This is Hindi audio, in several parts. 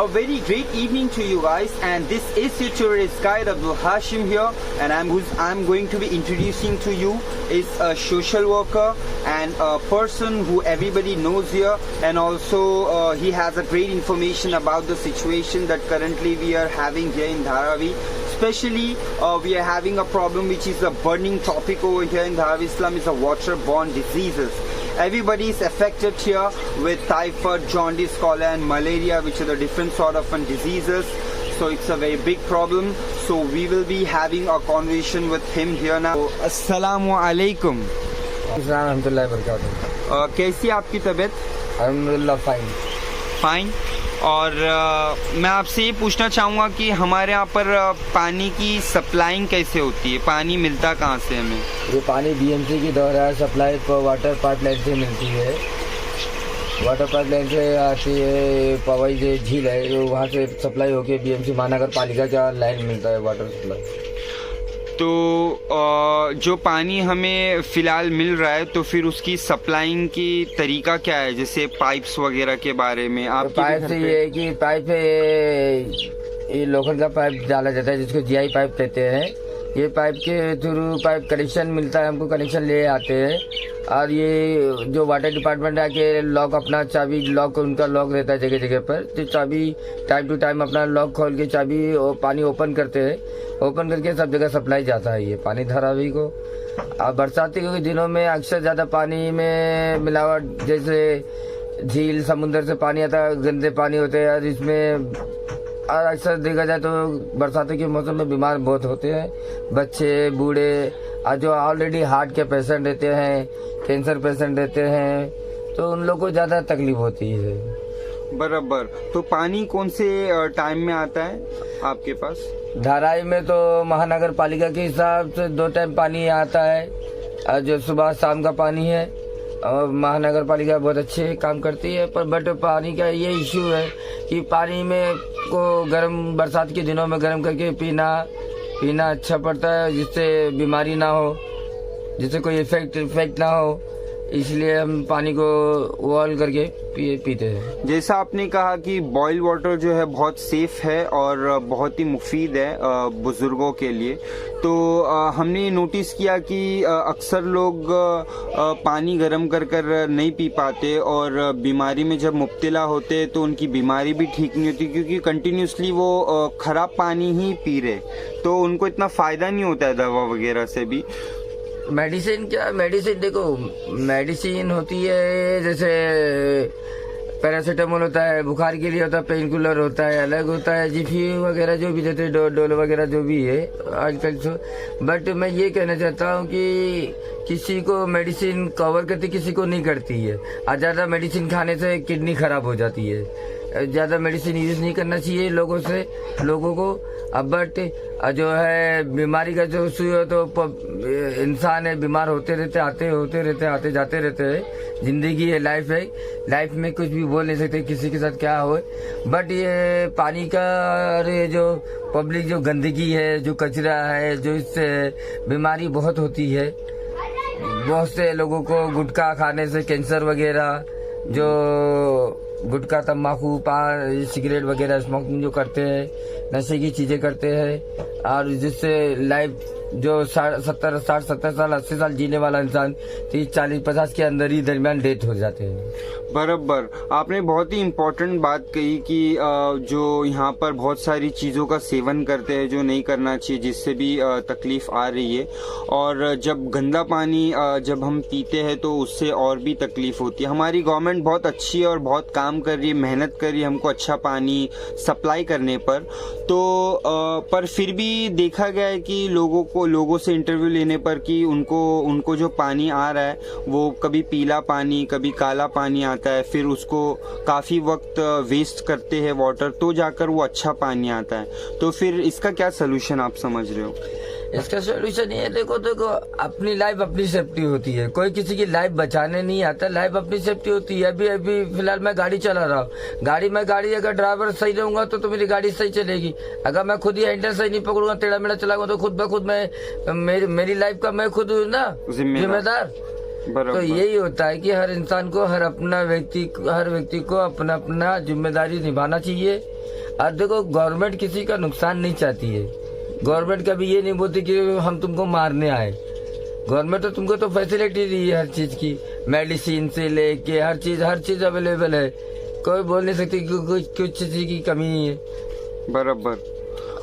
A very great evening to you guys, and this is your tourist guide Abdul Hashim here, and I'm going to be introducing to you is a social worker and a person who everybody knows here, and also he has a great information about the situation that currently we are having here in Dharavi. Especially we are having a problem which is a burning topic over here in Dharavi Islam, is a waterborne diseases. Everybody is affected here with typhoid, jaundice, cholera and malaria, which are the different sort of diseases. So it's a very big problem. So we will be having a conversation with him here now. Assalamu alaikum. अल्हम्दुलिल्लाह बरकातहू। कैसी आपकी तबीयत? अल्हम्दुलिल्लाह फाइन। और मैं आपसे ये पूछना चाहूँगा कि हमारे यहाँ पर पानी की सप्लाइंग कैसे होती है, पानी मिलता कहाँ से हमें? ये पानी बीएमसी की द्वारा सप्लाई वाटर पाइपलाइन से मिलती है। वाटर पाइपलाइन से आती है, पवई जो झील है जो वहाँ से सप्लाई होके बीएमसी महानगर पालिका का लाइन मिलता है वाटर सप्लाई। तो जो पानी हमें फ़िलहाल मिल रहा है तो फिर उसकी सप्लाइंग की तरीका क्या है, जैसे पाइप्स वगैरह के बारे में? आप पाइप से ये है कि पाइप ये लोखंड का पाइप डाला जाता है जिसको जीआई पाइप कहते हैं। ये पाइप के थ्रू पाइप कनेक्शन मिलता है, हमको कनेक्शन ले आते हैं। और ये जो वाटर डिपार्टमेंट आके लॉक अपना चाबी लॉक उनका लॉक रहता है जगह जगह पर, तो चाबी टाइम टू टाइम अपना लॉक खोल के चाबी पानी ओपन करते हैं। ओपन करके सब जगह सप्लाई जाता है ये पानी धारावी को। और बरसाती के दिनों में अक्सर ज़्यादा पानी में मिलावट, जैसे झील समुद्र से पानी आता है, गंदे पानी होते हैं। और इसमें और अक्सर देखा जाए तो बरसातों के मौसम में बीमार बहुत होते हैं बच्चे, बूढ़े, और जो ऑलरेडी हार्ट के पेशेंट रहते हैं, कैंसर पेशेंट रहते हैं, तो उन लोगों को ज़्यादा तकलीफ होती है। बराबर। तो पानी कौन से टाइम में आता है आपके पास? धारावी में तो महानगर पालिका के हिसाब से 2 टाइम पानी आता है, और जो सुबह शाम का पानी है। और महानगर पालिका बहुत अच्छे काम करती है, पर बट पानी का ये इश्यू है कि पानी में को गर्म बरसात के दिनों में गर्म करके पीना अच्छा पड़ता है, जिससे बीमारी ना हो, जिससे कोई इफेक्ट ना हो। इसलिए हम पानी को बॉयल करके पीते हैं। जैसा आपने कहा कि बॉयल वाटर जो है बहुत सेफ है और बहुत ही मुफीद है बुजुर्गों के लिए, तो हमने ये नोटिस किया कि अक्सर लोग पानी गर्म कर नहीं पी पाते, और बीमारी में जब मुब्तला होते तो उनकी बीमारी भी ठीक नहीं होती, क्योंकि कंटिन्यूसली वो ख़राब पानी ही पी रहे, तो उनको इतना फ़ायदा नहीं होता है दवा वगैरह से भी। मेडिसिन देखो, मेडिसिन होती है जैसे पैरासीटामोल होता है, बुखार के लिए होता है, पेन किलर होता है, अलग होता है, जिफी वगैरह जो भी देते हैं, डोल वगैरह जो भी है आजकल तो। बट मैं ये कहना चाहता हूँ कि किसी को मेडिसिन कवर करती, किसी को नहीं करती है। और ज़्यादा मेडिसिन खाने से किडनी खराब हो जाती है। ज़्यादा मेडिसिन यूज़ नहीं करना चाहिए लोगों को। अब बट जो है बीमारी का जो इशू है, तो इंसान है, बीमार होते रहते, आते जाते रहते हैं। जिंदगी है, लाइफ में कुछ भी बोल नहीं सकते किसी के साथ क्या हो। बट ये पानी का जो पब्लिक जो गंदगी है, जो कचरा है, जो इससे बीमारी बहुत होती है। बहुत से लोगों को गुटखा खाने से कैंसर वगैरह, जो गुटखा, तम्बाकू, पान, सिगरेट वगैरह स्मोकिंग जो करते हैं, नशे की चीज़ें करते हैं, और जिससे लाइफ जो 70 साल 80 साल जीने वाला इंसान 30 40 50 के अंदर ही दरमियान डेथ हो जाते हैं। बराबर। आपने बहुत ही इम्पोर्टेंट बात कही कि जो यहाँ पर बहुत सारी चीज़ों का सेवन करते हैं जो नहीं करना चाहिए, जिससे भी तकलीफ़ आ रही है। और जब गंदा पानी जब हम पीते हैं तो उससे और भी तकलीफ़ होती है। हमारी गवर्नमेंट बहुत अच्छी है और बहुत काम कर रही है, मेहनत कर रही है हमको अच्छा पानी सप्लाई करने पर। तो पर फिर भी देखा गया है कि लोगों से इंटरव्यू लेने पर कि उनको जो पानी आ रहा है वो कभी पीला पानी, कभी काला पानी आता है, फिर उसको काफ़ी वक्त वेस्ट करते हैं वाटर, तो जाकर वो अच्छा पानी आता है। तो फिर इसका क्या सलूशन आप समझ रहे हो? इसका सोल्यूशन ये देखो अपनी लाइफ अपनी सेफ्टी होती है। कोई किसी की लाइफ बचाने नहीं आता, लाइफ अपनी सेफ्टी होती है। अभी फिलहाल मैं गाड़ी चला रहा हूँ, गाड़ी अगर ड्राइवर सही रहूंगा तो मेरी गाड़ी सही चलेगी। अगर मैं खुद ही हैंडल सही नहीं पकड़ूंगा, टेढ़ा मेढ़ा चलाऊंगा, तो खुद ब खुद मैं मेरी लाइफ का मैं खुद हूँ ना जिम्मेदार। तो यही होता है कि हर इंसान को हर व्यक्ति को अपना जिम्मेदारी निभाना चाहिए। और देखो गवर्नमेंट किसी का नुकसान नहीं चाहती है। गवर्नमेंट कभी ये नहीं बोलती कि हम तुमको मारने आए। गवर्नमेंट तो तुमको तो फैसिलिटी दी है हर चीज की, मेडिसिन से लेके हर चीज अवेलेबल है। कोई बोल नहीं सकती कि कुछ चीज की कमी नहीं है। बराबर।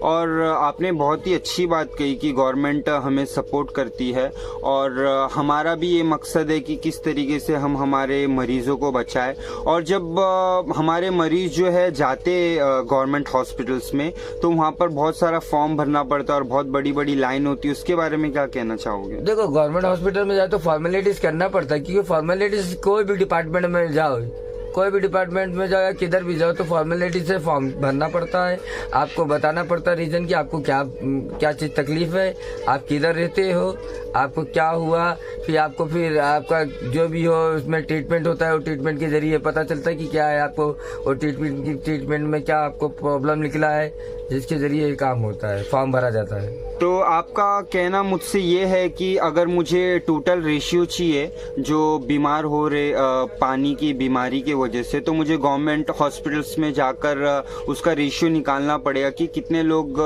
और आपने बहुत ही अच्छी बात कही कि गवर्नमेंट हमें सपोर्ट करती है, और हमारा भी ये मकसद है कि किस तरीके से हम हमारे मरीजों को बचाएं। और जब हमारे मरीज जो है जाते गवर्नमेंट हॉस्पिटल्स में, तो वहाँ पर बहुत सारा फॉर्म भरना पड़ता है और बहुत बड़ी बड़ी लाइन होती है। उसके बारे में क्या कहना चाहोगे? देखो गवर्नमेंट हॉस्पिटल में जाए तो फॉर्मेलिटीज करना पड़ता है, क्योंकि फॉर्मेलिटीज कोई भी डिपार्टमेंट में जाओ, कोई भी डिपार्टमेंट में जाओ या किधर भी जाओ, तो फॉर्मेलिटी से फॉर्म भरना पड़ता है। आपको बताना पड़ता है रीजन कि आपको क्या चीज तकलीफ है, आप किधर रहते हो, आपको क्या हुआ, फिर आपका जो भी हो उसमें ट्रीटमेंट होता है। वो ट्रीटमेंट के जरिए पता चलता है कि क्या है आपको, और ट्रीटमेंट में क्या आपको प्रॉब्लम निकला है, जिसके जरिए ये काम होता है, फॉर्म भरा जाता है। तो आपका कहना मुझसे ये है कि अगर मुझे टोटल रेशियो चाहिए जो बीमार हो रहे पानी की बीमारी की वजह से, तो मुझे गवर्नमेंट हॉस्पिटल्स में जाकर उसका रेशियो निकालना पड़ेगा कि कितने लोग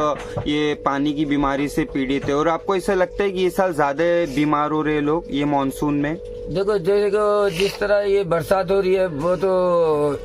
ये पानी की बीमारी से पीड़ित है। और आपको ऐसा लगता है कि ये साल ज्यादा बीमार हो रहे लोग ये मानसून में? देखो जिस तरह ये बरसात हो रही है वो तो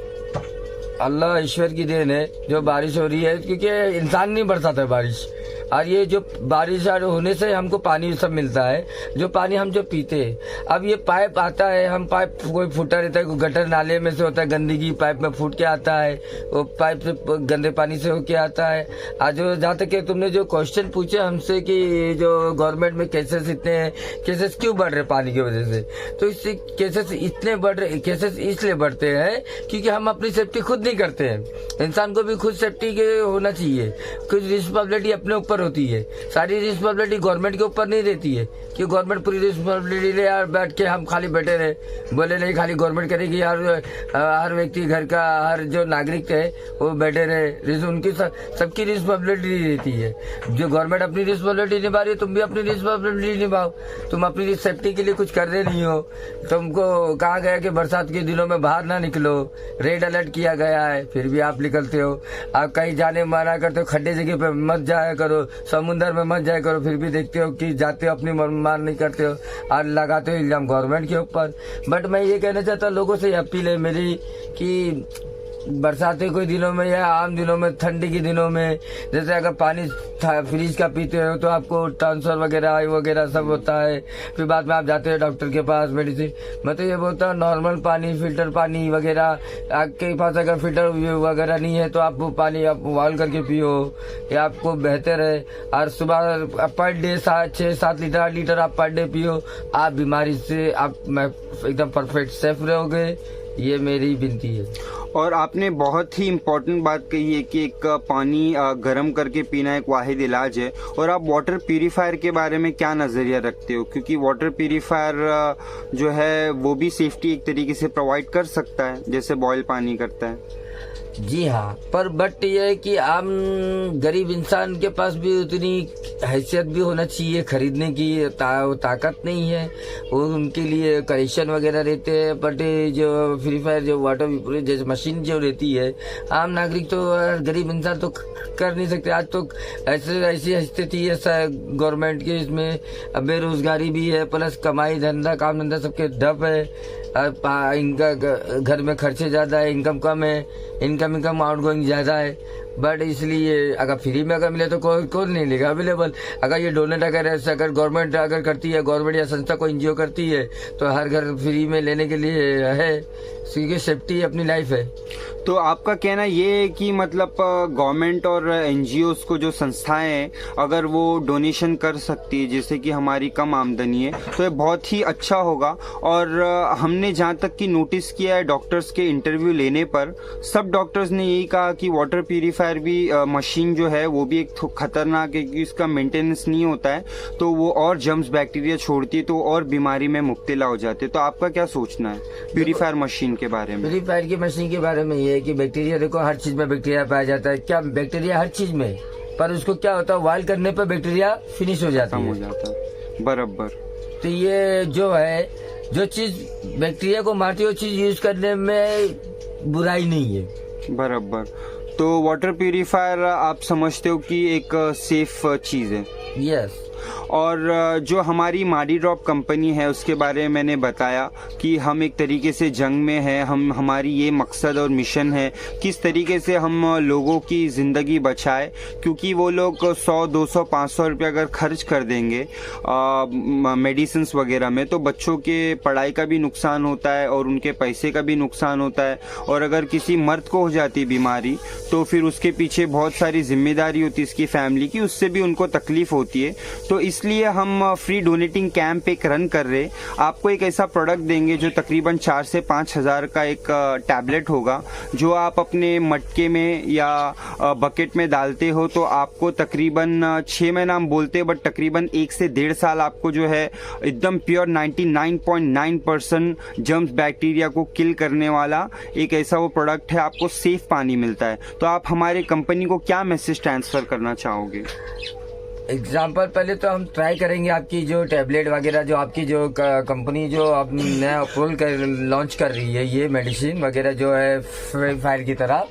अल्लाह ईश्वर की देन है जो बारिश हो रही है, क्योंकि इंसान नहीं बरसाता है बारिश। और ये जो बारिश होने से हमको पानी सब मिलता है, जो पानी हम जो पीते हैं। अब ये पाइप आता है, हम पाइप कोई फूटा रहता है, कोई गटर नाले में से होता है, गंदगी पाइप में फूट के आता है, वो पाइप से गंदे पानी से होके आता है। आज जो जहाँ तक कि तुमने जो क्वेश्चन पूछे हमसे कि जो गवर्नमेंट में केसेस इतने हैं, केसेस क्यों बढ़ रहे पानी की वजह से, तो इससे केसेस इतने बढ़ रहे, केसेस इसलिए बढ़ते हैं क्योंकि हम अपनी सेफ्टी खुद नहीं करते हैं। इंसान को भी खुद सेफ्टी के होना चाहिए, कुछ रिस्पॉन्सिबिलिटी अपने ऊपर होती है। सारी रिस्पॉन्सिबिलिटी गवर्नमेंट के ऊपर नहीं रहती है कि गवर्नमेंट पूरी रिस्पॉन्सिबिलिटी ले यार बैठ के हम खाली बैठे रहे, बोले नहीं खाली गवर्नमेंट करेगी यार, हर व्यक्ति घर का हर जो नागरिक है वो बैठे रहे। उनकी सबकी रिस्पॉन्सिबिलिटी रहती है। जो गवर्नमेंट अपनी रिस्पॉन्सिबिलिटी निभा रही है, तुम भी अपनी रिस्पॉन्सिबिलिटी निभाओ। तुम अपनी सेफ्टी के लिए कुछ कर रहे नहीं हो। तुमको कहा गया कि बरसात के दिनों में बाहर ना निकलो, रेड अलर्ट किया गया है, फिर भी आप निकलते हो। आप कहीं जाने मना करते हो, खड्डे जगह पे मत जाया करो, समुद्र में मत जाया करो, फिर भी देखते हो कि जाते हो, अपनी मान नहीं करते हो और लगाते हो इल्जाम गवर्नमेंट के ऊपर। बट मैं ये कहना चाहता हूँ लोगों से अपील है मेरी कि बरसाती कोई दिनों में या आम दिनों में, ठंडी के दिनों में, जैसे अगर पानी फ्रिज का पीते हो तो आपको ट्रांसफर वगैरह सब होता है। फिर बाद में आप जाते हो डॉक्टर के पास मेडिसिन। मैं तो ये बोलता हूँ नॉर्मल पानी, फिल्टर पानी वगैरह, आपके पास अगर फिल्टर वगैरह नहीं है तो आप वो पानी आप बॉयल करके पियो, ये आपको बेहतर है। और सुबह पर डे 6-7 लीटर 8 लीटर आप पर डे पियो, आप बीमारी से आप एकदम परफेक्ट सेफ रहोगे। ये मेरी विनती है। और आपने बहुत ही इम्पोर्टेंट बात कही है कि एक पानी गर्म करके पीना एक वाहिद इलाज है। और आप वाटर प्यूरीफायर के बारे में क्या नज़रिया रखते हो? क्योंकि वाटर प्यूरीफायर जो है वो भी सेफ्टी एक तरीके से प्रोवाइड कर सकता है जैसे बॉयल पानी करता है। जी हाँ, पर बट ये है कि आम गरीब इंसान के पास भी उतनी हैसियत भी होना चाहिए खरीदने की, ताकत नहीं है। वो उनके लिए कनेक्शन वगैरह रहते हैं। बट जो फ्री फायर जो वाटर जैसे मशीन जो रहती है, आम नागरिक तो गरीब इंसान तो कर नहीं सकते। आज तो ऐसी स्थिति है गवर्नमेंट के, इसमें बेरोजगारी भी है, प्लस कमाई धंधा काम धंधा सबके ठप है। इनका घर में खर्चे ज्यादा है, इनकम कम है, इनकम आउटगोइंग ज्यादा है। बट इसलिए अगर फ्री में अगर मिले तो कौन नहीं लेगा अवेलेबल। अगर ये डोनेट अगर गवर्नमेंट अगर करती है, गवर्नमेंट या संस्था को एनजीओ करती है, तो हर घर फ्री में लेने के लिए है, क्योंकि सेफ्टी अपनी लाइफ है। तो आपका कहना ये है कि मतलब गवर्नमेंट और एनजीओस को जो संस्थाएं हैं अगर वो डोनेशन कर सकती है, जैसे कि हमारी कम आमदनी है, तो ये बहुत ही अच्छा होगा। और हमने जहाँ तक कि नोटिस किया है डॉक्टर्स के इंटरव्यू लेने पर, सब डॉक्टर्स ने यही कहा कि वाटर प्यूरीफायर भी मशीन जो है वो भी एक खतरनाक है, क्योंकि इसका मेंटेनेंस नहीं होता है, तो वो और जर्म्स बैक्टीरिया छोड़ती है, तो और बीमारी में मुब्तला हो जाते हैं। तो आपका क्या सोचना है प्यूरीफायर मशीन के बारे में? प्यूरीफायर की मशीन के बारे में ये है कि बैक्टीरिया, देखो हर चीज में बैक्टीरिया पाया जाता है। क्या बैक्टीरिया हर चीज में, पर उसको क्या होता है बॉयल करने पर बैक्टीरिया फिनिश हो जाता है। बराबर। तो ये जो है, जो चीज बैक्टीरिया को मारती है वो चीज यूज करने में बुराई नहीं है। बराबर। तो वाटर प्यूरिफायर आप समझते हो कि एक सेफ चीज़ है। यस। और जो हमारी माडी ड्रॉप कंपनी है उसके बारे में मैंने बताया कि हम एक तरीके से जंग में हैं। हमारी ये मकसद और मिशन है किस तरीके से हम लोगों की ज़िंदगी बचाए, क्योंकि वो लोग 100, 200, 500 रुपये अगर खर्च कर देंगे मेडिसिन्स वगैरह में, तो बच्चों के पढ़ाई का भी नुकसान होता है और उनके पैसे का भी नुकसान होता है। और अगर किसी मर्द को हो जाती बीमारी तो फिर उसके पीछे बहुत सारी जिम्मेदारी होती है इसकी फैमिली की, उससे भी उनको तकलीफ होती है। तो इसलिए हम फ्री डोनेटिंग कैंप एक रन कर रहे। आपको एक ऐसा प्रोडक्ट देंगे जो तकरीबन 4 से 5 हज़ार का एक टैबलेट होगा, जो आप अपने मटके में या बकेट में डालते हो तो आपको तकरीबन 6 महीना हम बोलते हैं, बट तकरीबन 1 से 1.5 साल आपको जो है एकदम प्योर 99.9% जर्म्स बैक्टीरिया को किल करने वाला एक ऐसा वो प्रोडक्ट है। आपको सेफ पानी मिलता है। तो आप हमारे कंपनी को क्या मैसेज ट्रांसफर करना चाहोगे? एग्जाम्पल पहले तो हम ट्राई करेंगे आपकी जो टैबलेट वगैरह, जो आपकी जो कंपनी जो आप नया अप्रूवल कर लॉन्च कर रही है, ये मेडिसिन वगैरह जो है फायर की तरह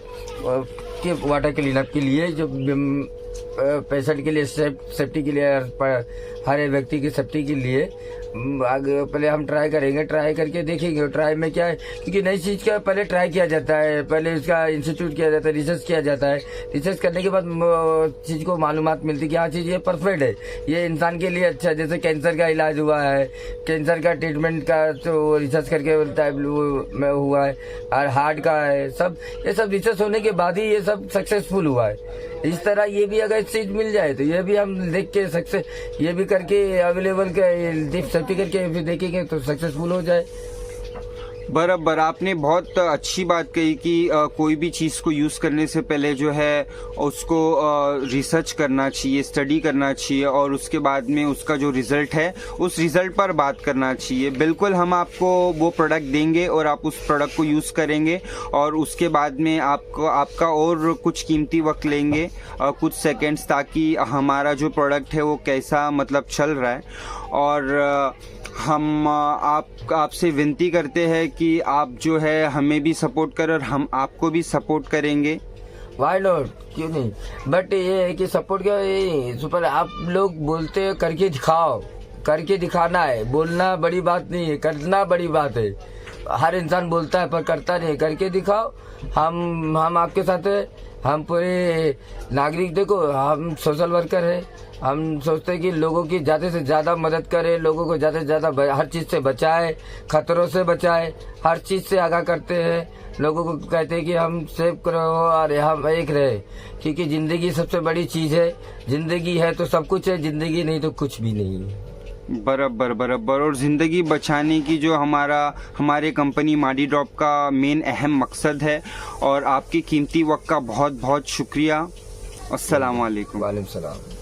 कि वाटर क्लीनअप के लिए, जो पेशेंट के लिए सेफ्टी के लिए, हर व्यक्ति की सेफ्टी के लिए आगे पहले हम ट्राई करेंगे। ट्राई करके देखेंगे ट्राई में क्या है, क्योंकि नई चीज़ का पहले ट्राई किया जाता है, पहले इसका इंस्टीट्यूट किया जाता है, रिसर्च किया जाता है। रिसर्च करने के बाद चीज़ को मालूमात मिलती है कि हाँ चीज़ ये परफेक्ट है, ये इंसान के लिए अच्छा है। जैसे कैंसर का इलाज हुआ है, कैंसर का ट्रीटमेंट का तो रिसर्च करके टाइप में हुआ है, और हार्ट का है, सब ये सब रिसर्च होने के बाद ही ये सब सक्सेसफुल हुआ है। इस तरह ये भी अगर चीज मिल जाए तो ये भी हम देख के सक्सेस, ये भी करके अवेलेबल सेफ्टी करके भी देखेंगे तो सक्सेसफुल हो जाए। बराबर, आपने बहुत अच्छी बात कही कि कोई भी चीज़ को यूज़ करने से पहले जो है उसको रिसर्च करना चाहिए, स्टडी करना चाहिए, और उसके बाद में उसका जो रिज़ल्ट है उस रिज़ल्ट पर बात करना चाहिए। बिल्कुल, हम आपको वो प्रोडक्ट देंगे और आप उस प्रोडक्ट को यूज़ करेंगे, और उसके बाद में आपका और कुछ कीमती वक्त लेंगे, कुछ सेकेंड्स, ताकि हमारा जो प्रोडक्ट है वो कैसा मतलब चल रहा है। और हम आपसे विनती करते हैं कि आप जो है हमें भी सपोर्ट करें और हम आपको भी सपोर्ट करेंगे। वाई नॉट, क्यों नहीं। बट ये है कि सपोर्ट क्या है, सुपर आप लोग बोलते हैं करके दिखाओ, करके दिखाना है। बोलना बड़ी बात नहीं है, करना बड़ी बात है। हर इंसान बोलता है पर करता नहीं है। करके दिखाओ। हम आपके साथ है। हम पूरे नागरिक, देखो हम सोशल वर्कर है। हम सोचते हैं कि लोगों की ज़्यादा से ज़्यादा मदद करें, लोगों को ज़्यादा से ज़्यादा हर चीज़ से बचाए, खतरों से बचाए, हर चीज़ से आगाह करते हैं। लोगों को कहते हैं कि हम सेफ करो और हम एक रहे, क्योंकि ज़िंदगी सबसे बड़ी चीज़ है। ज़िंदगी है तो सब कुछ है, ज़िंदगी नहीं तो कुछ भी नहीं है। बराबर बराबर। और ज़िंदगी बचाने की जो हमारे कंपनी माडी ड्रॉप का मेन अहम मकसद है। और आपके कीमती वक्त का बहुत बहुत शुक्रिया। अस्सलाम वालेकुम। वालेकुम सलाम।